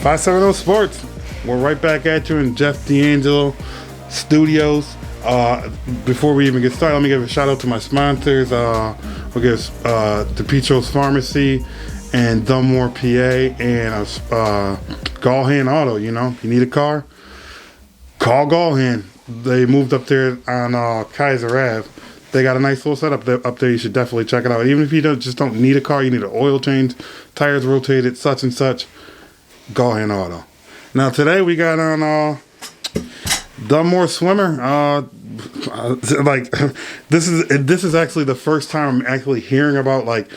570 Sports. We're right back at you in Jeff D'Angelo Studios. Before we even get started, let me give a shout out to my sponsors. We'll give DePietro's Pharmacy and Dunmore, PA, and Gallhan Auto. You know, if you need a car, call Gallhan. They moved up there on Kaiser Ave. They got a nice little setup up there. You should definitely check it out. Even if you don't need a car, you need an oil change, tires rotated, such and such, Gallhan Auto. Now today we got on Dunmore Swimmer. Like this is actually the first time I'm actually hearing about like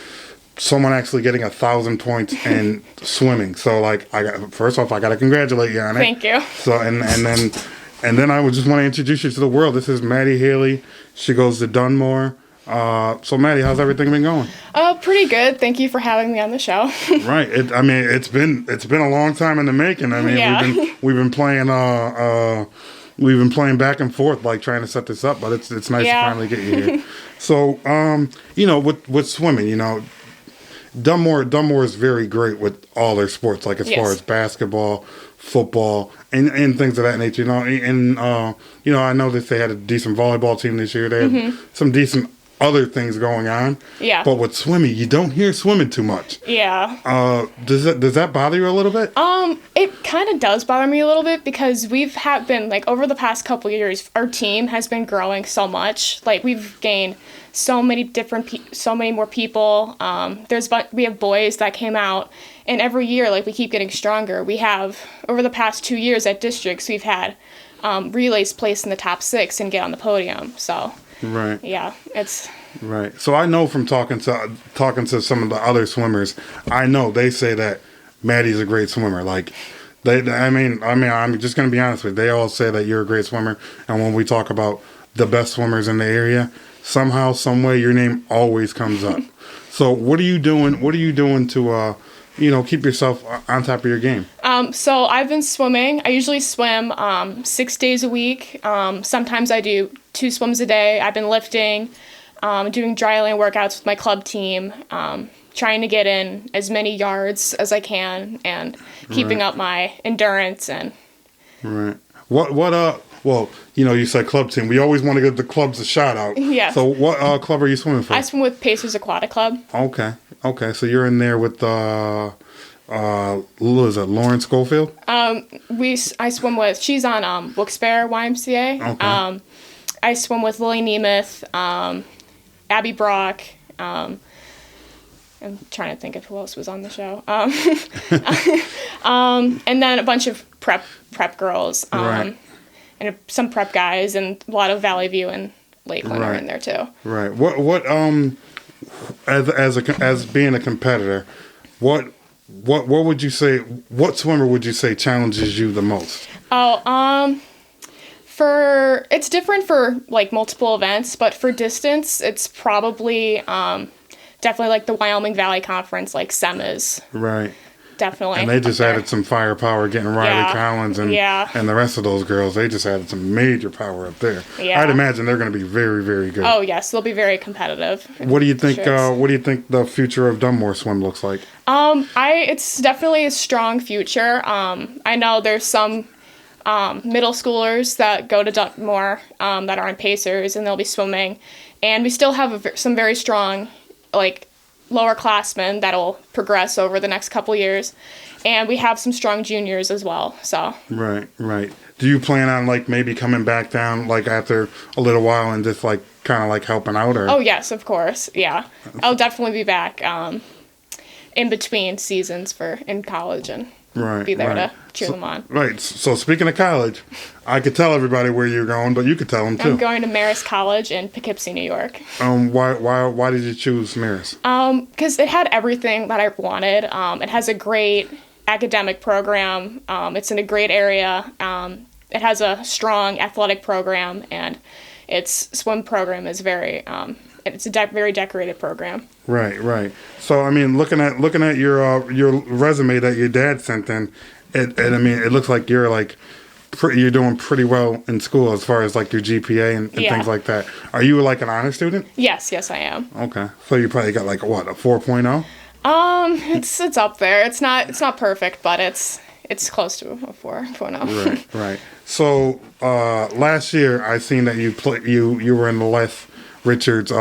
someone actually getting 1,000 points in swimming. So like first off, I gotta congratulate you on it. Thank you. So and then I would just want to introduce you to the world. This is Maddie Healey. She goes to Dunmore. So Maddie, how's everything been going? Pretty good. Thank you for having me on the show. Right. It's been a long time in the making. I mean, yeah. we've been playing back and forth, like trying to set this up, but it's nice to finally get you here. So, with swimming, Dunmore is very great with all their sports, like as far as basketball, football, and things of that nature. I know that they had a decent volleyball team this year. They had some decent other things going on. Yeah. But with swimming, you don't hear swimming too much. Yeah. Does that bother you a little bit? It kind of does bother me a little bit because we've been like over the past couple of years, our team has been growing so much. Like we've gained so many so many more people. We have boys that came out, and every year, like we keep getting stronger. We have over the past 2 years at districts, we've had relays place in the top 6 and get on the podium. So. Right. Yeah, it's right. So I know from talking to some of the other swimmers, I know they say that Maddie's a great swimmer. Like I'm just gonna be honest with you. They all say that you're a great swimmer, and when we talk about the best swimmers in the area, somehow, some way, your name always comes up. So what are you doing? What are you doing to keep yourself on top of your game? So I've been swimming. I usually swim 6 days a week. Sometimes I do 2 swims a day. I've been lifting, doing dry land workouts with my club team, trying to get in as many yards as I can, and keeping up my endurance and. Right. Well, you said club team. We always want to give the clubs a shout out. Yeah. So what club are you swimming for? I swim with Pacers Aquatic Club. Okay. So you're in there with Lauren Schofield? I swim with. She's on Wilkes-Barre YMCA. Okay. I swim with Lily Nemeth, Abby Brock. I'm trying to think of who else was on the show. And then a bunch of prep girls. Right. And some prep guys, and a lot of Valley View and Lakeland are in there too. Right. What as being a competitor, what would you say? What swimmer would you say challenges you the most? It's different for like multiple events, but for distance, it's probably definitely like the Wyoming Valley Conference, like semis. Right. Definitely. And they just added some firepower, getting Riley Collins and the rest of those girls. They just added some major power up there. Yeah. I'd imagine they're going to be very, very good. Oh yes, they'll be very competitive. What do you think? What do you think the future of Dunmore swim looks like? It's definitely a strong future. I know there's some middle schoolers that go to Dunmore that are on Pacers, and they'll be swimming, and we still have some very strong lower classmen that'll progress over the next couple years, and we have some strong juniors as well. So right. Do you plan on maybe coming back down after a little while and just kind of helping out? Or? Oh yes, of course. Yeah, I'll definitely be back in between seasons in college and be there to cheer them on. Right. So speaking of college, I could tell everybody where you're going, but you could tell them too. I'm going to Marist College in Poughkeepsie, New York. Why did you choose Marist? Because it had everything that I wanted. It has a great academic program. It's in a great area. It has a strong athletic program, and its swim program is very very decorated program. Right. So I mean, looking at your resume that your dad sent in, it looks like you're doing pretty well in school as far as your GPA and things like that. Are you an honor student? Yes, I am. Okay, so you probably got a 4.0? It's up there. It's not perfect, but it's it's close to a 4.0. Right, right. So last year, I seen that you were in the Les Richards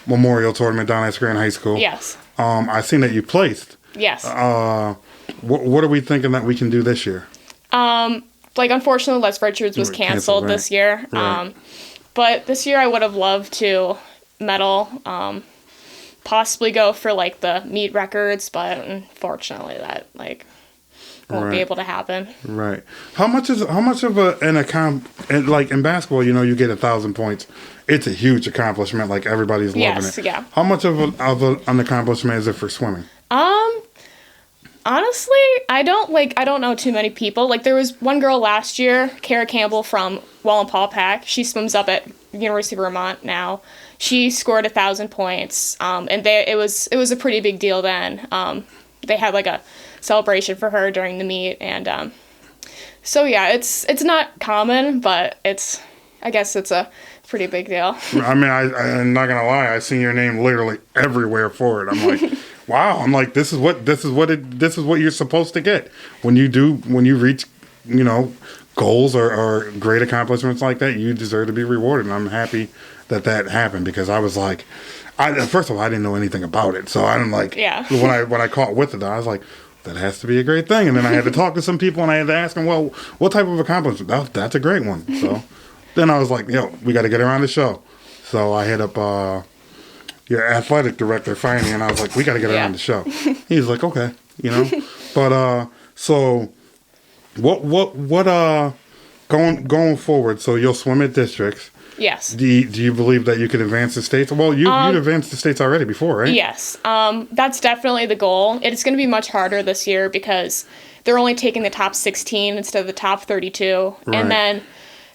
Memorial Tournament down at Scranton High School. Yes. I seen that you placed. Yes. What are we thinking that we can do this year? Unfortunately, Les Richards was canceled this year. Right. But this year I would have loved to medal, possibly go for the meet records, but unfortunately that won't be able to happen. Right. How much of in basketball, you get 1,000 points. It's a huge accomplishment. Everybody's loving it. Yeah. How much of an accomplishment is it for swimming? Honestly, I don't know too many people. There was one girl last year, Kara Campbell from Wallenpaupack. She swims up at University of Vermont now. She scored 1,000 points, and it was a pretty big deal then. They had a celebration for her during the meet, and so yeah, it's not common, but I guess it's a pretty big deal. I mean, I'm not gonna lie, I seen your name literally everywhere for it. I'm like, wow. I'm like, this is what you're supposed to get when you reach, goals or great accomplishments like that. You deserve to be rewarded, and I'm happy that happened, because I was like, first of all, I didn't know anything about it, so I'm like, when I caught with it, I was like, that has to be a great thing. And then I had to talk to some people, and I had to ask them, well, what type of accomplishment? That's a great one. So then I was like, we got to get her on the show. So I hit up your athletic director, finally, and I was like, we got to get her on the show. He's like, okay, But so what going forward? So you'll swim at districts. Yes. Do you believe that you could advance the states? Well, you'd advanced the states already before, right? Yes. That's definitely the goal. It's going to be much harder this year because they're only taking the top 16 instead of the top 32. Right. And then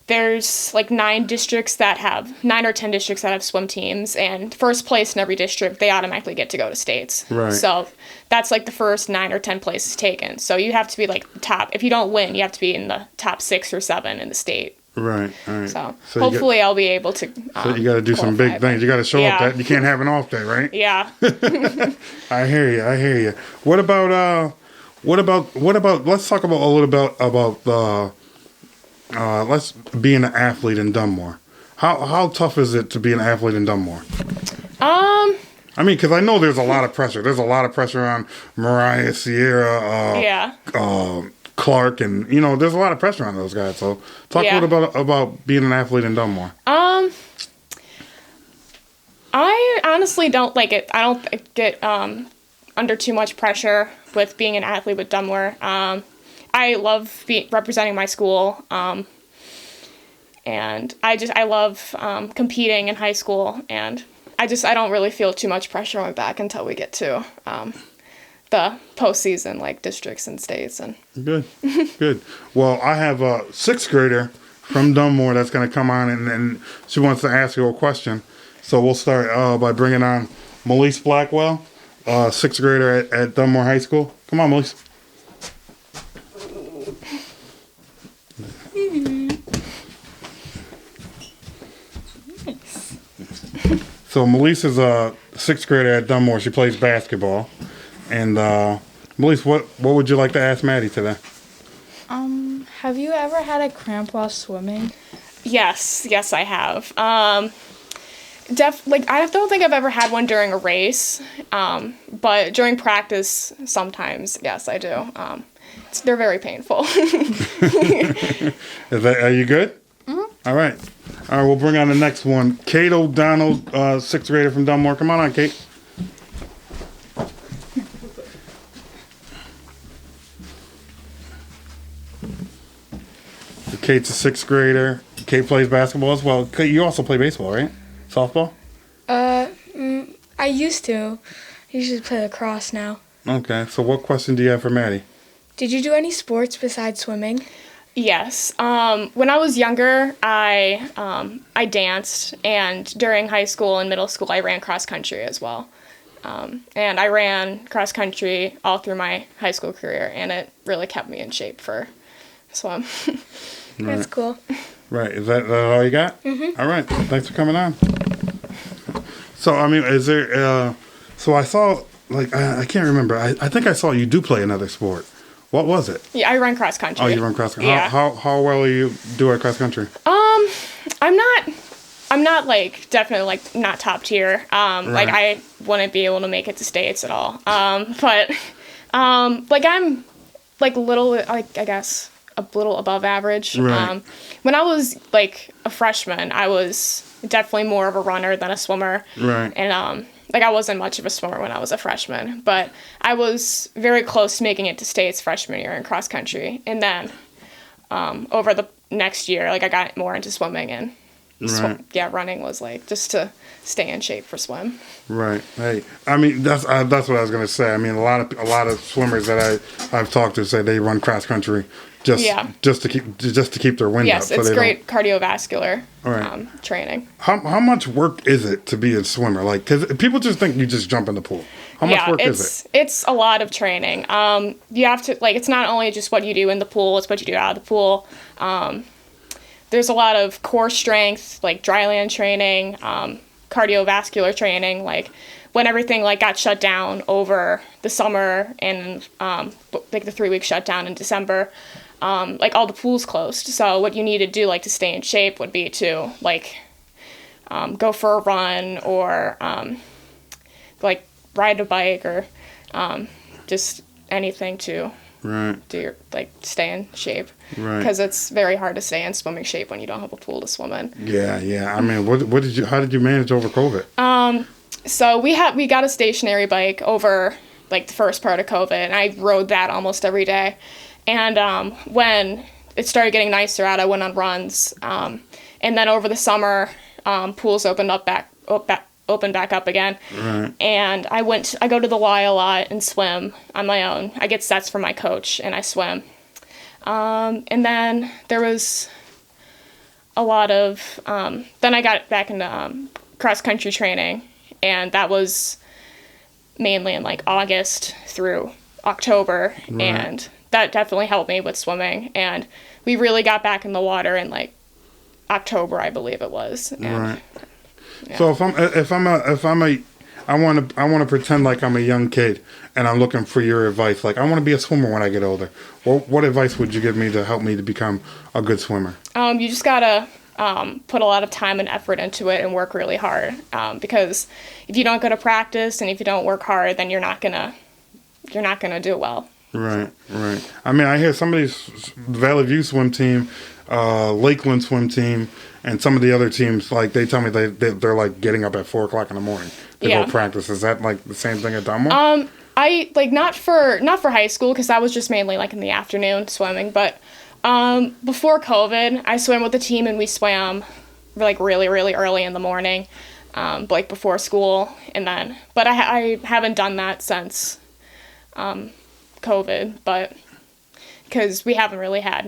there's 9 or 10 districts that have swim teams, and first place in every district, they automatically get to go to states. Right. So that's the first 9 or 10 places taken. So you have to be the top. If you don't win, you have to be in the top 6 or 7 in the state. Right, right. So hopefully I'll be able to. So you got to do some big things. You got to show up that you can't have an off day, right? Yeah. I hear you. What about let's talk about a little bit about let's being an athlete in Dunmore. How tough is it to be an athlete in Dunmore? I mean, because I know there's a lot of pressure. There's a lot of pressure on Mariah, Sierra, Clark, and there's a lot of pressure on those guys. So talk a little about being an athlete in Dunmore. I honestly don't like it. I don't get under too much pressure with being an athlete with Dunmore. I love representing my school, and I love competing in high school, and I don't really feel too much pressure on my back until we get to the postseason, districts and states. And good. Well, I have a 6th grader from Dunmore that's going to come on, and she wants to ask you a question. So we'll start by bringing on Melise Blackwell, 6th grader at Dunmore High School. Come on, Melise. So Melise is a 6th grader at Dunmore. She plays basketball. And Melise, what would you like to ask Maddie today? Have you ever had a cramp while swimming? Yes, I have. I don't think I've ever had one during a race, but during practice, sometimes, yes, I do. They're very painful. Are you good? Mm-hmm. All right, we'll bring on the next one. Kate O'Donnell, 6th grader from Dunmore. Come on, Kate. Kate's a 6th grader. Kate plays basketball as well. Kate, you also play baseball, right? Softball? I used to. I usually play lacrosse now. Okay, so what question do you have for Maddie? Did you do any sports besides swimming? Yes. When I was younger, I danced, and during high school and middle school, I ran cross country as well. And I ran cross country all through my high school career, and it really kept me in shape for swim. Right. That's cool. Right. Is that all you got? Mm-hmm. All right. Thanks for coming on. So, I mean, is there... so I saw, I can't remember. I think I saw you do play another sport. What was it? Yeah, I run cross country. Oh, you run cross country. Yeah. How well are you do at cross country? I'm not like definitely like not top tier. Like I wouldn't be able to make it to states at all. But like I'm like little, like I guess a little above average. Right. When I was like a freshman, I was definitely more of a runner than a swimmer. Right. And like I wasn't much of a swimmer when I was a freshman, but I was very close to making it to states freshman year in cross country. And then over the next year, like I got more into swimming and running was like just to stay in shape for swim. Right. Hey, I mean that's what I was gonna say. I mean a lot of swimmers that I've talked to say they run cross country just to keep their wind up. Yes, it's great cardiovascular training. How much work is it to be a swimmer? Like, because people just think you just jump in the pool. How much work is it? It's a lot of training. You have to like it's not only just what you do in the pool; it's what you do out of the pool. There's a lot of core strength, like dry land training, cardiovascular training, like when everything like got shut down over the summer and like the 3-week shutdown in December, like all the pools closed. So what you need to do like to stay in shape would be to like go for a run or like ride a bike or just anything to do your, like stay in shape. Right. Because it's very hard to stay in swimming shape when you don't have a pool to swim in. Yeah. I mean, how did you manage over COVID? So we got a stationary bike over like the first part of COVID, and I rode that almost every day. And when it started getting nicer out, I went on runs. And then over the summer, pools opened back up again. Right. And I go to the Y a lot and swim on my own. I get sets from my coach and I swim. And then there was a lot of, then I got back into cross country training, and that was mainly in like August through October. Right. And that definitely helped me with swimming. And we really got back in the water in like October, I believe it was. And, right. Yeah. So I want to pretend like I'm a young kid and I'm looking for your advice. Like I want to be a swimmer when I get older. What advice would you give me to help me to become a good swimmer? You just gotta put a lot of time and effort into it and work really hard. Because if you don't go to practice and if you don't work hard, then you're not gonna do well. Right. I mean, I hear some of these Valley View swim team, Lakeland swim team, and some of the other teams, like they tell me they're like getting up at 4:00 in the morning to go practice. Is that like the same thing at Dunmore? I like not for high school because that was just mainly like in the afternoon swimming. But before COVID, I swam with the team and we swam like really really early in the morning, like before school, but I haven't done that since COVID, but because we haven't really had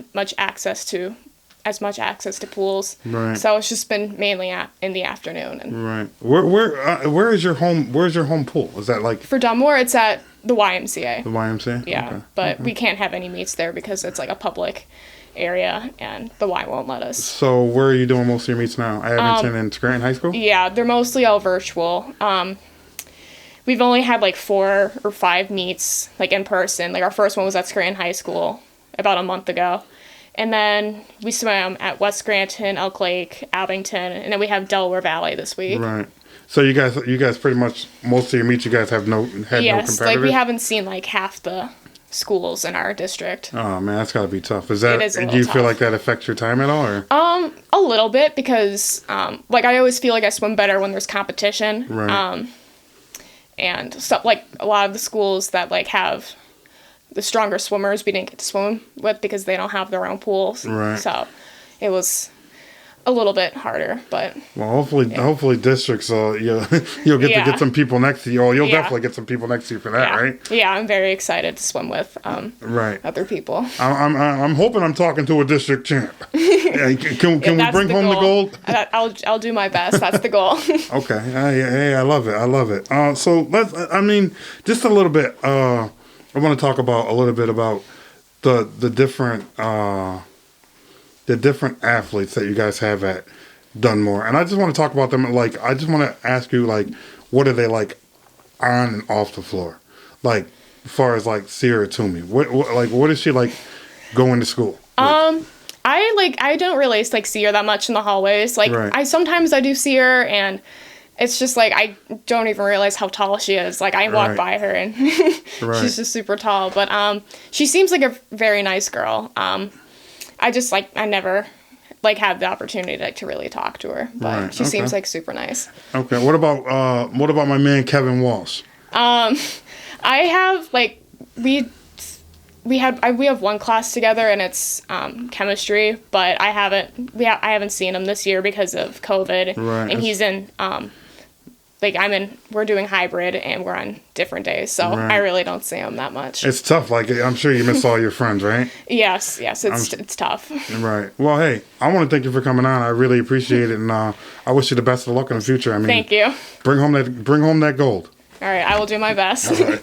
as much access to pools, right. So it's just been mainly in the afternoon. And right. Where is your home? Where's your home pool? Is that like for Dunmore? It's at the YMCA. The YMCA. Yeah, okay. But we can't have any meets there because it's like a public area and the Y won't let us. So where are you doing most of your meets now? Abington and Scranton High School? Yeah, they're mostly all virtual. We've only had like 4 or 5 meets like in person. Like our first one was at Scranton High School about a month ago. And then we swam at West Scranton, Elk Lake, Abington, and then we have Delaware Valley this week. Right. So you guys pretty much most of your meets you guys have no competitors? Yes, like we haven't seen like half the schools in our district. Oh man, that's gotta be tough. Do you feel like that affects your time at all or? A little bit because like I always feel like I swim better when there's competition. Right. And stuff like a lot of the schools that like have the stronger swimmers we didn't get to swim with because they don't have their own pools. Right. So it was a little bit harder, but well, hopefully districts you'll get to get some people next to you. Or you'll definitely get some people next to you for that, right? Yeah, I'm very excited to swim with other people. I'm hoping I'm talking to a district champ. Can we bring home the gold? I'll do my best. That's the goal. Okay. Hey, I love it. So just a little bit. I want to talk a little bit about the different athletes that you guys have at Dunmore, and I just want to talk about them. Like, I just want to ask you, like, what are they like on and off the floor? Like, as far as like Sierra Toomey? What is she like going to school? I don't really like see her that much in the hallways. Like Right. I sometimes I do see her, and it's just like I don't even realize how tall she is. Like I walk Right. by her and Right. she's just super tall. But she seems like a very nice girl. I just like I never like had the opportunity to really talk to her, but Right, she seems okay. like super nice. Okay. What about my man Kevin Walsh? I have like we have one class together, and it's chemistry, but I haven't seen him this year because of COVID, Right. and he's in we're doing hybrid, and we're on different days, so Right. I really don't see him that much. It's tough. Like I'm sure you miss all your friends, right? Yes, it's tough. Right. Well, hey, I want to thank you for coming on. I really appreciate it, and I wish you the best of luck in the future. I mean, Thank you. bring home that gold. All right, I will do my best. All right.